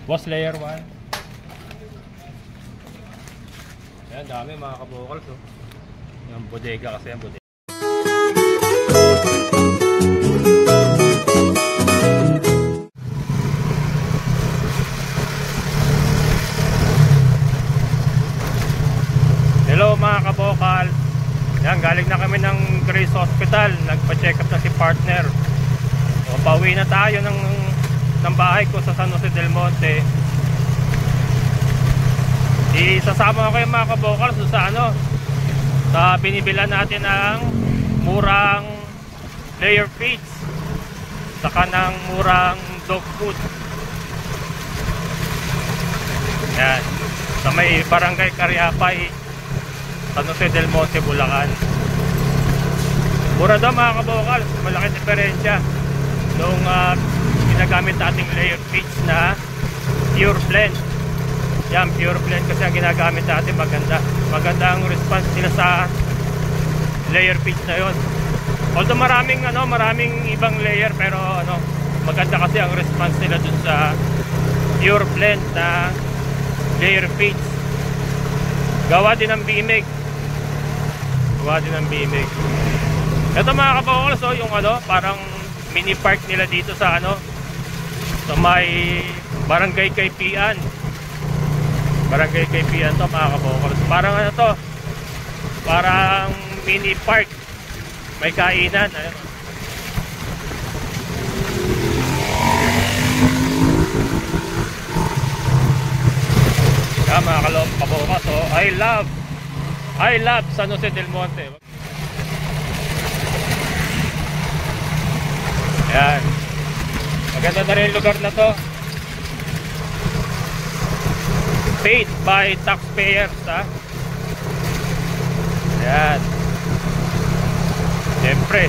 Boss layer 1. Ayan, dami mga kabokals. Oh. Yung bodega kasi yung bodega. Hello mga kabokal. Yan, galing na kami ng Grace Hospital. Nagpa-check up na si partner. So, pauwi na tayo ng bahay ko sa San Jose del Monte. Isasama ko kayo mga kabokal sa binibilan natin ng murang layer feeds saka ng murang dog food. Yan, sa may Barangay Cariapay, San Jose del Monte, Bulacan. Mura daw mga kabokal, malaki diferensya nung ginagamit nating layer feeds na pure blend. Yan, pure blend kasi ang ginagamit natin. Maganda ang response nila sa layer feeds na yon. Although maraming ibang layer, pero maganda kasi ang response nila dun sa pure blend na layer feeds. Gawa din ng BMEG. Ito mga kabokal, so yung parang mini park nila dito sa sa may Barangay Kaypian. Barangay Kaypian to mga kabokal. Parang parang mini park. May kainan. Ayun. Kaya mga kabokal, so I love San Jose del Monte. Ayan. Maganda na rin yung lugar na to. Paid by taxpayers, ha? Ayan. Siyempre.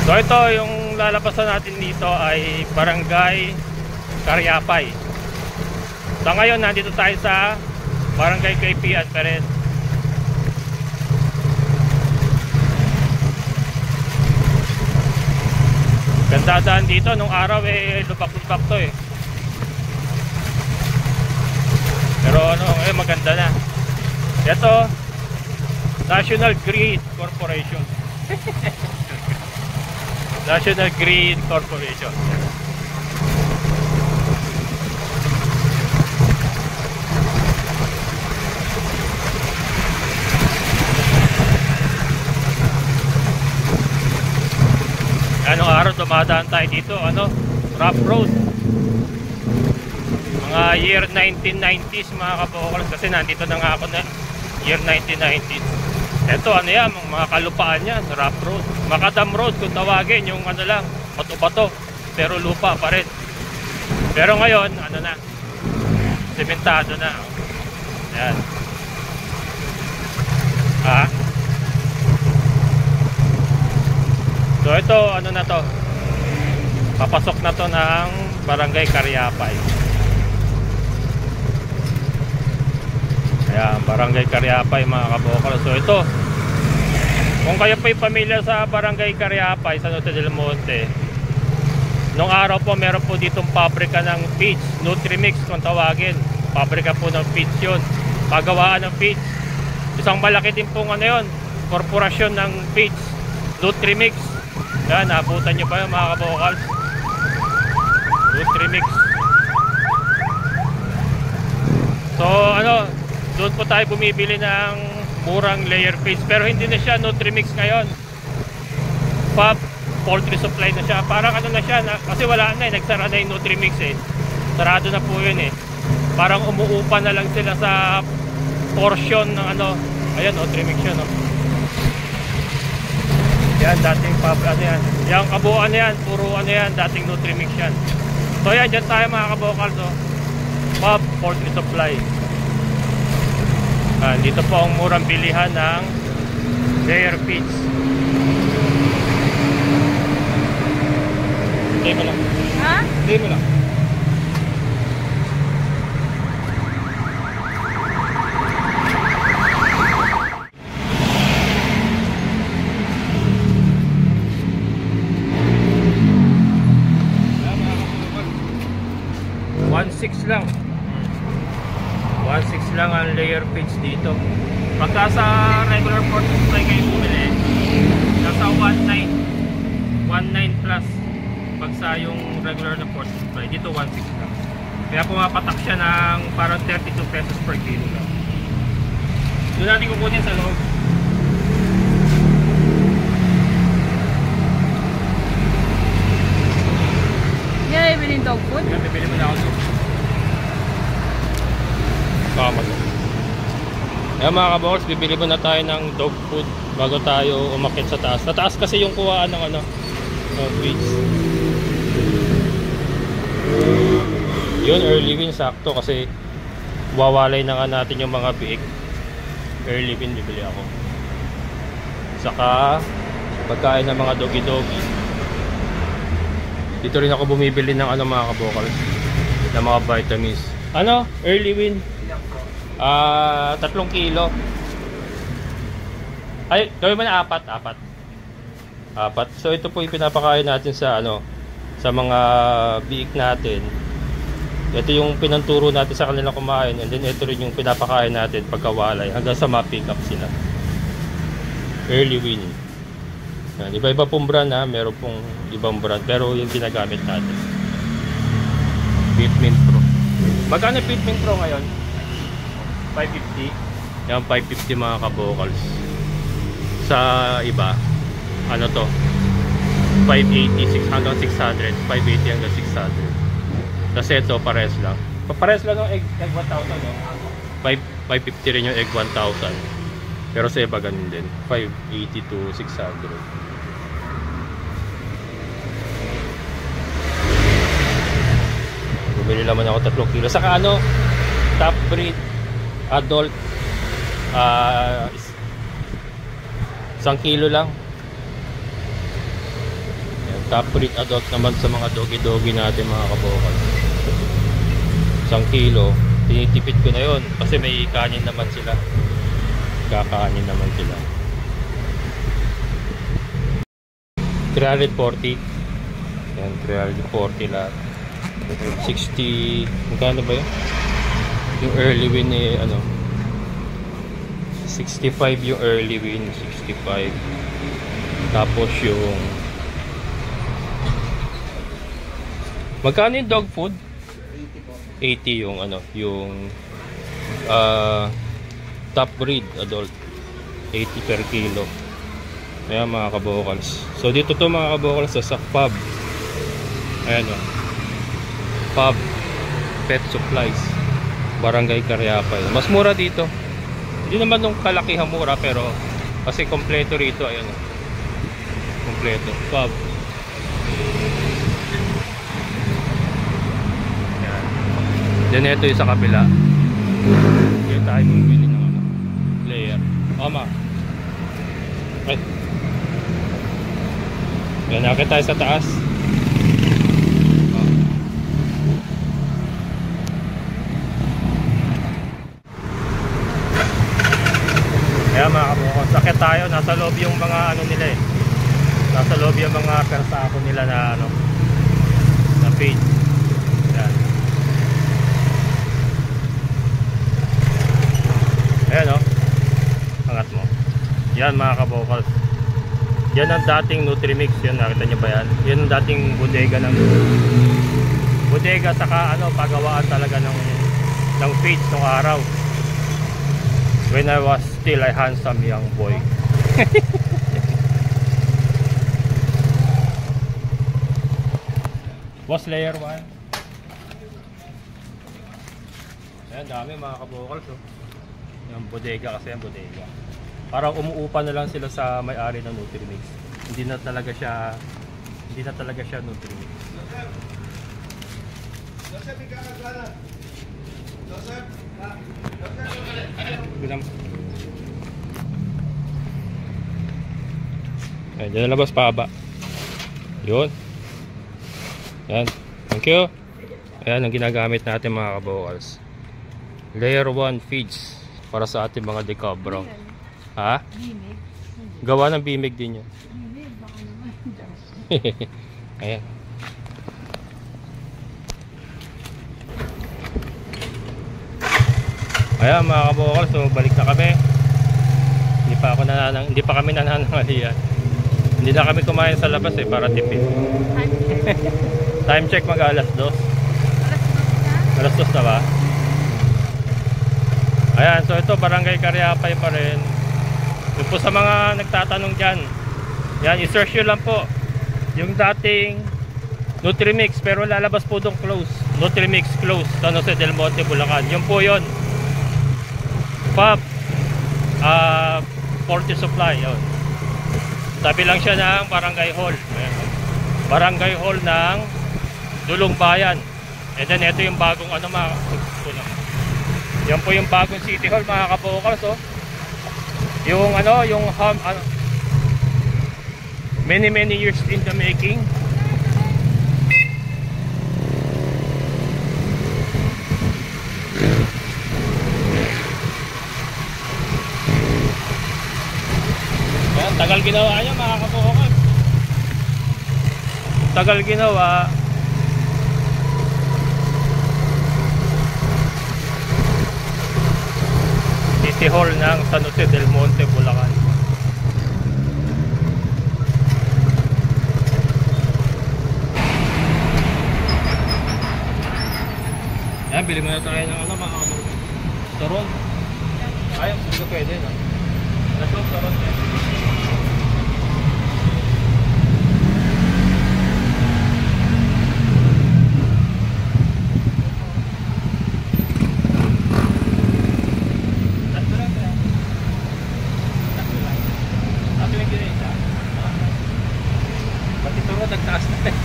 So ito, yung lalabasan natin dito ay Barangay Cariapay. So ngayon, nandito tayo sa Barangay Kaypian pa rin. Ganda daan dito, nung araw lubak-lubak to eh. Pero maganda na. Ito, National Grid Corporation. National Grid Corporation. Anong araw dumadaan tayo dito, rough road. Mga year 1990s mga kabokal, kasi nandito na nga ako na year 1990s. Ito yan, mga kalupaan yan, rough road. Macadam road kung tawagin, yung lang, bato-bato, pero lupa pa rin. Pero ngayon, na, sementado na. Ayan. So ito, na to, papasok na to ng Barangay Cariapay. Ayan, Barangay Cariapay mga kabokal. So ito, kung kayo po'y pamilya sa Barangay Cariapay, San Jose del Monte, nung araw po meron po ditong pabrika ng feeds, Nutrimix kung tawagin. Pabrika po ng feeds yun, pagawaan ng feeds. Isang malaki din pong korporasyon ng feeds, Nutrimix. Yan, naabutan nyo ba yung mga kabokal? Nutrimix. So doon po tayo bumibili ng murang layer feeds, pero hindi na siya Nutrimix ngayon. Poultry supply na siya. Parang na siya, kasi wala na nagsara na yung Nutrimix eh. Sarado na po yun eh. Parang umuupa na lang sila sa portion ng ayan, Nutrimix yun Yan, dating yan. Yung kabuuan na yan, puro yan, dating Nutrimix yan. So yan, dyan tayo mga kabokal. So, poultry supply. Dito po ang murang bilihan ng layer feeds. Hindi mo lang. Ha? Hindi mo lang. layer feeds dito. Pagka sa regular port supply kayo bumili, nasa 1.9 plus. Pag sa yung regular na port supply, dito 1.6 lang. Kaya pumapatak siya ng parang 32 pesos per kilo lang. Doon natin kukunin sa loob. Yeah, bibili yung dog food? Kaya bibili mo na ako ito. Tama to. Kaya mga kabox, bibili mo na tayo ng dog food bago tayo umakyat sa taas. Sa taas kasi yung kuhaan ng feeds. Yun, early win sakto kasi wawalay na nga natin yung mga biik. Early win bibili ako. Saka pagkain ng mga dogi-dogi. Dito rin ako bumibili ng mga kabokal, ng mga vitamins. Early win. 3 kilo. Ay, gawin mo na 4. So ito po yung pinapakain natin sa sa mga biik natin. Ito yung pinanturo natin sa kanila kumain, and then ito rin yung pinapakain natin pagkawalay hanggang sa ma-pick up sila. Early win. Yan, iba-iba pong brand meron pong ibang brand pero yung ginagamit natin. Fitment Pro. Magkano Fitment Pro ngayon? 550. Yan, 550 mga kabokals. Sa iba, 580 hanggang 600. 580 hanggang 600. Kasi ito, pares lang. Pares lang ng egg 1,000. 550 rin yung egg 1,000. Pero sa iba ganun din. 580 to 600. Bumili naman ako 3 kilo. Saka top breed adult 1 kilo lang. Yan, top breed adult naman sa mga dogi-dogi natin mga kabokal. 1 kilo. Tinitipid ko na yun kasi may kanin naman sila. Kakanin naman sila. 340. Yan, 340 lahat. 60, magkano ba yun? Yung early win 65 yung early win, 65. Tapos yung magkano yung dog food? 80 yung yung top breed adult, 80 per kilo. Ayan mga kabokals. So dito to mga kabokals sa pub. Ayan Pub Pet Supplies, Barangay Cariapay. Mas mura dito. Hindi naman nung kalakihan mura pero kasi kompleto rito. Ayan kompleto. Pub. Ayan. Then ito yung sa kabila. Yan tayo bumili ng layer. Mama. Ay. Yan, nakita tayo sa taas. Kaya mga kabukon, sakit tayo, nasa loob yung mga nila nasa loob yung mga persako nila na na feed. Ayan. Ayan angat mo. Yan mga kabukon. Yan ang dating Nutrimix, yan nakita nyo ba yan? Yan ang dating bodega saka pagawaan talaga ng feeds nung araw. When I was still a handsome young boy. Was layer 1. Ayan, dami mga kabokals. Yung bodega kasi yung bodega. Parang umuupa na lang sila sa may-ari ng Nutrimix. Hindi na talaga siya Nutrimix. Ayan, dyan nalabas paba. Yun. Ayan. Thank you. Ayan ang ginagamit natin mga kabokals. Layer 1 feeds para sa ating mga decal brown. Ha? Bimig. Gawa ng bimig din yun. Bimig, baka naman. Ayan. Ayan mga kabokal, so balik na kami. Hindi pa kami nananangalian. Hindi na kami kumain sa labas para tipid. Time check mag alas 2. Alas 2 na ba? Ayan, so ito Barangay Cariapay pa rin. Yung po sa mga nagtatanong dyan, yan, i-search nyo lang po yung dating Nutrimix, pero lalabas po doon close. Nutrimix close, San Jose del Monte, Bulacan. Yun po yun. Pop Forte Supply, yun. Tabi lang siya ng Barangay Hall. Ayan. Barangay Hall ng Dulong Bayan. And then ito yung bagong yan po yung bagong City Hall mga kabokals. Yung many years in the making. Ayan, tagal ginawa niya mga kabokals. Tagal ginawa. City Hall ng San Jose del Monte, Bulacan. Ayan, bili muna tayo ng mga turon. Ayun, hindi pwede, no? Nasok, turon yan. Pati turon, nagtaas na eh.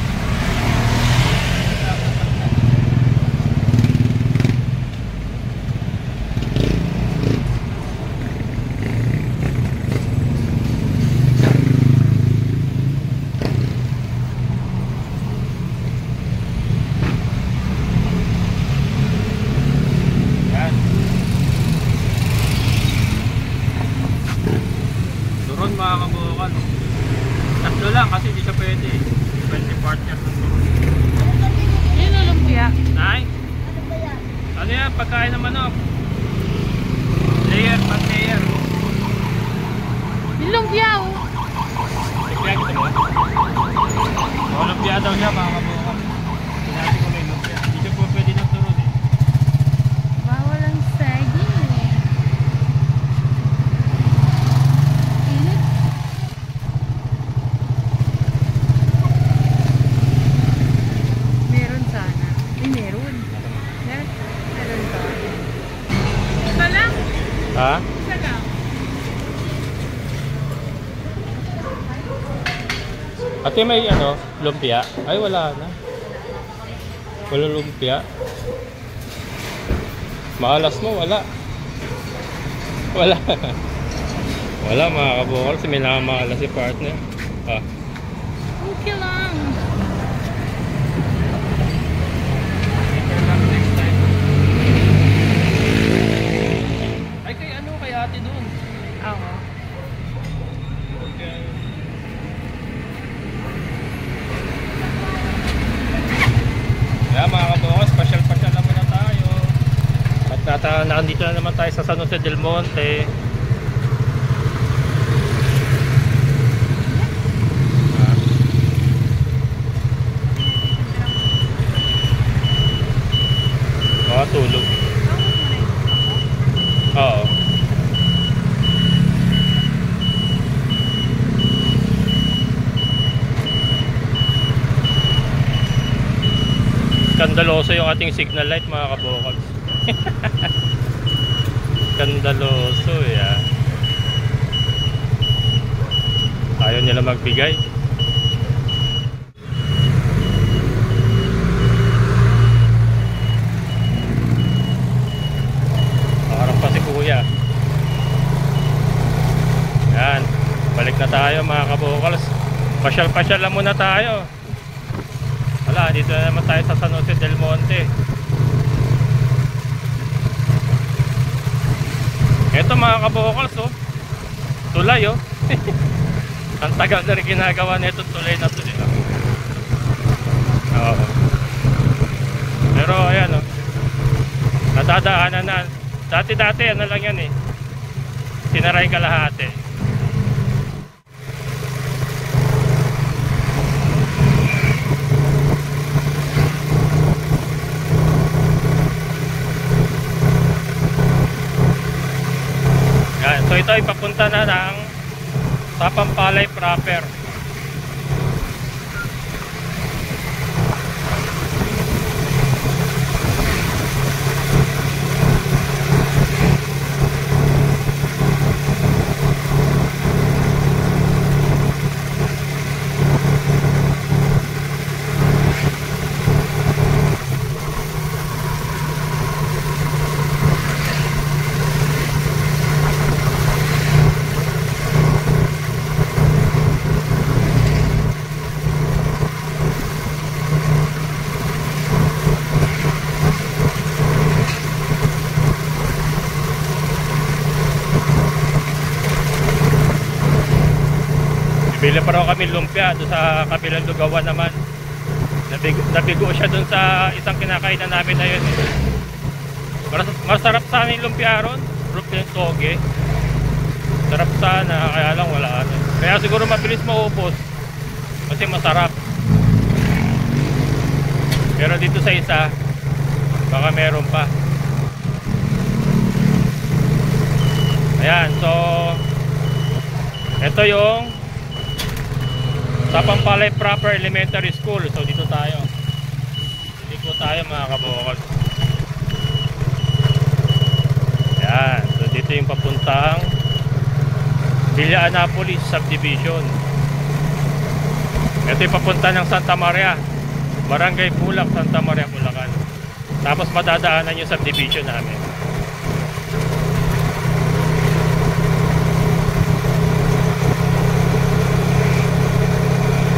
Mga kabukal, tatlo lang kasi hindi siya pwede. 20 partner ng turon. Yun ang lumpia. Nay? Ano yan? Pagkain ng manok. Layer, pag layer. Yung lumpia Lumpia gusto mo? Lumpia daw siya mga kabukal. Sinabi ko may lumpia. Hindi siya po pwede ng turon eh. Bawal ang saging Init. Meron sana. Meron. Meron ba? Isa lang? Ha? Isa lang. Ate may lumpia? Ay wala na. Wala lumpia. Maalas mo, wala. Wala. Wala mga kabukal kasi may nakamalas si partner. Okay lang. Ay kay ate doon. Ako. Kaya mga kabukal, pasyal-pasyal na muna tayo. At nandito na naman tayo sa San Jose del Monte. Tulog. Oo. Skandaloso yung ating signal light mga kabokals. Skandaloso ya. Ayaw nila magbigay. Parang pa si kuya. Yan. Balik na tayo mga kabokals. Pasyal-pasyal lang muna tayo. Wala, dito na naman tayo sa San Jose del Monte. Ito mga kabokals tulay Ang tagal na rin ginagawa nito tulay na tulay. Oo. Pero ayan nadadaanan na Dati ano lang yan eh. Sinaray kalahati. Yan. So ito ay papunta na ng sa Pampalay proper. Bili pa raw kami lumpia doon sa kabilang lugawan naman. Nabigo siya doon sa isang kinakainan namin na yun. Masarap sana yung lumpia ron. Lumpia yung toge. Sarap sana, kaya lang wala ano. Kaya siguro mabilis maubos. Kasi masarap. Pero dito sa isa, baka meron pa. Ayan, so ito yung sa Pampalay Proper Elementary School. So dito tayo. Dito tayo mga kabokal. Yan. So dito yung papuntang Villa Anapolis Subdivision. Ito yung papunta ng Santa Maria, Barangay Bulak, Santa Maria, Bulacan. Tapos madadaanan yung subdivision namin.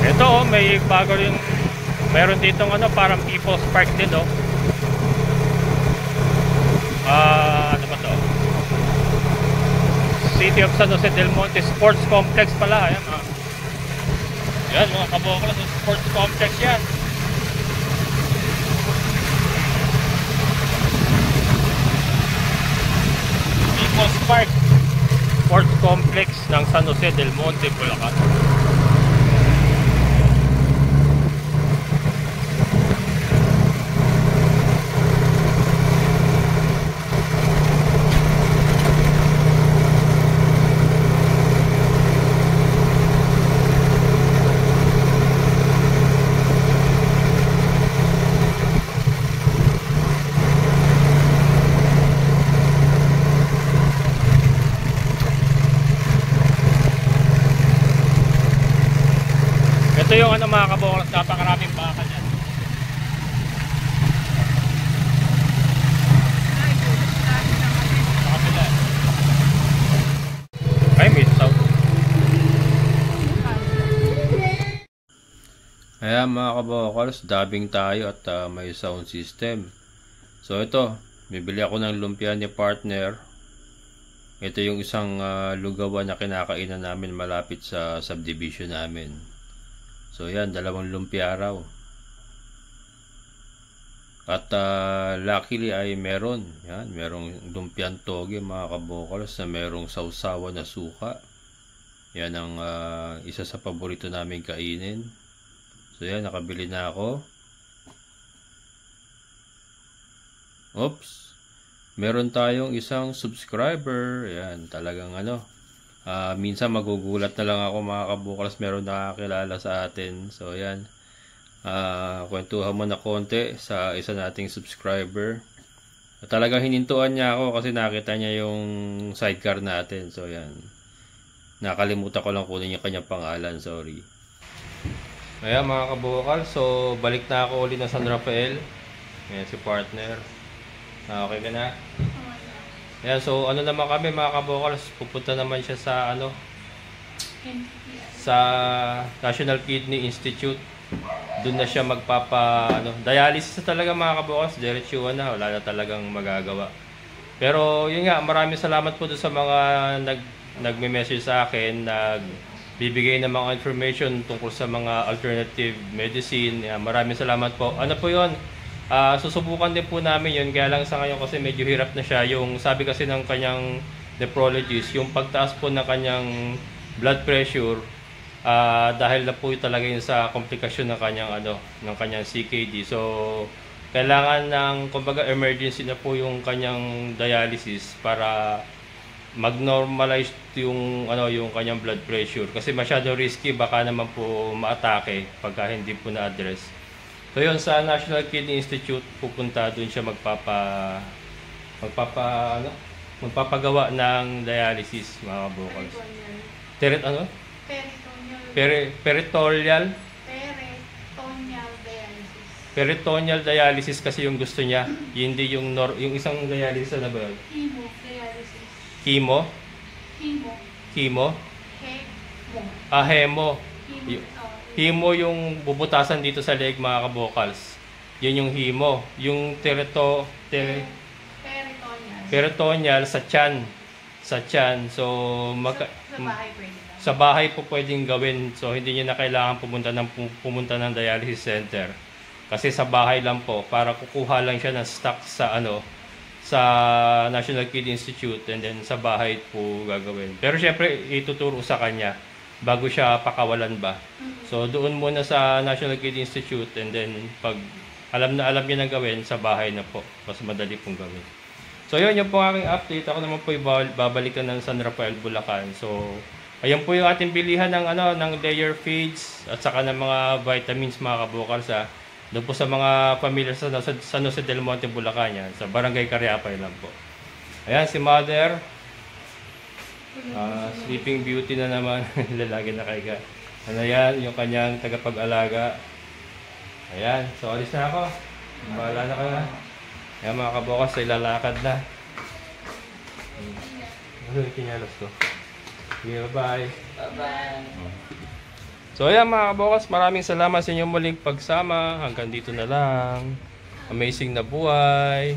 Ito oh, may bago rin. Meron ditong ano, parang People's Park din oh. Ano ba to? City of San Jose del Monte Sports Complex pala. Ayan ah. Yan mga kabokal, Sports Complex yan. People's Park Sports Complex ng San Jose del Monte, Bulacan. Ito yung ano mga kabokal, napakaraming baka dyan. Sa kapila. Ay, may sound. Ayan mga kabokals, dubbing tayo at may sound system. So ito, bibili ako ng lumpia ni partner. Ito yung isang lugawan na kinakainan namin malapit sa subdivision namin. So yan, dalawang lumpia raw. At luckily ay meron. Yan, merong lumpiang toge mga kabokals na merong sausawa na suka. Yan ang isa sa paborito namin kainin. So yan, nakabili na ako. Oops. Meron tayong isang subscriber. Yan, talagang ano. Minsan magugulat na lang ako mga kabukals, meron nakakilala sa atin. So yan, kwentuhan mo na konti sa isa nating subscriber. At talagang hinintuan niya ako kasi nakita niya yung sidecar natin. So yan, nakalimutan ko lang kunin yung kanyang pangalan, sorry. Ayan mga kabukals, so balik na ako ulit na San Rafael. Ayan si partner. Okay ka na? Ayan, so ano naman kami mga kabokals, pupunta naman siya sa ano, sa National Kidney Institute. Doon na siya magpapa dialysis na talaga mga kabokals, diretsuhan na, wala na talagang magagawa. Pero yun nga, maraming salamat po doon sa mga nagme-message sa akin, nagbibigay ng mga information tungkol sa mga alternative medicine. Maraming salamat po. Ano po yun? Susubukan din po namin yun, kaya lang sa ngayon kasi medyo hirap na siya. Yung sabi kasi ng kanyang nephrologist, yung pagtaas po ng kanyang blood pressure, dahil na po talaga yun sa komplikasyon ng kanyang ng kanyang CKD. So kailangan ng kumbaga emergency na po yung kanyang dialysis para mag-normalize yung yung kanyang blood pressure, kasi masyado risky, baka naman po maatake pagka hindi po na-address. So yun, sa National Kidney Institute pupunta doon siya magpapagawa ng dialysis, mga kabokals. Peritoneal. Peritoneal Dialysis. Peritoneal dialysis kasi yung gusto niya, hindi yung yung isang dialysis na ba yun? Hemo dialysis. Chemo? Hemo. Chemo? Hemo. Hemo. Hemo. Hemo yung bubutasan dito sa leg, mga kabokals. Yun yung hemo. Yung peritoneal sa tiyan. Sa tiyan. So, Sa bahay pwede lang. sa bahay po pwedeng gawin. So, hindi niyo na kailangan pumunta ng dialysis center. Kasi sa bahay lang po, para kukuha lang siya ng stock sa sa National Kidney Institute, and then sa bahay po gagawin. Pero syempre, ituturo sa kanya bago siya pakawalan ba. So, doon muna sa National Kidney Institute, and then pag alam niya na gawin, sa bahay na po. Mas madali pong gawin. So, yun yung po aking update. Ako naman po babalikan ng San Rafael, Bulacan. So, ayan po yung ating bilihan ng ng layer feeds at saka ng mga vitamins, mga kabokals. Doon po sa mga pamilya sa San Jose del Monte, Bulacan, yan, sa Barangay Cariapay lang po. Ayan, si Mother. Sleeping Beauty na naman. Lalagi na kaiga. Yan, yung kanyang tagapag-alaga. Ayan, so alis na ako. Bahala na kayo. Ayan, mga kabokas, ay lalakad na. Ano yung kinyalos ko? Okay, bye-bye. Bye-bye. So ayan, mga kabokas, maraming salamat sa inyong muling pagsama. Hanggang dito na lang. Amazing na buhay.